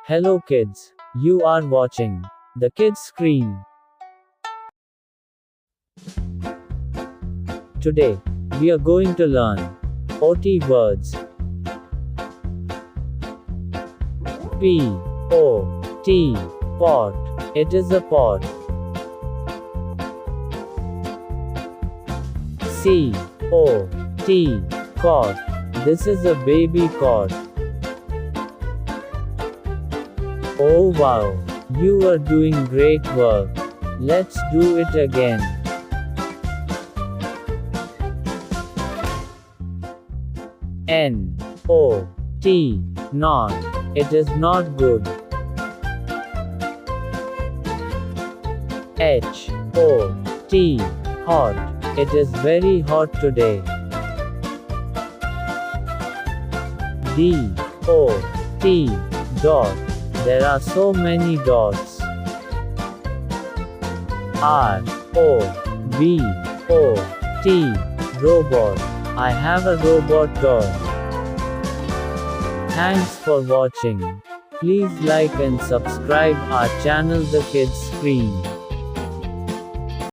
Hello kids, you are watching the kids screen. Today, we are going to learn OT words. P-O-T, pot. It is a pot. C-O-T, cot. This is a baby cot. Oh wow, you are doing great work. Let's do it again. N-O-T, not. It is not good. H-O-T, hot. It is very hot today. D-O-T, dot. There are so many dots. R-O-B-O-T, robot. I have a robot dog. Thanks for watching. Please like and subscribe our channel The Kids Screen.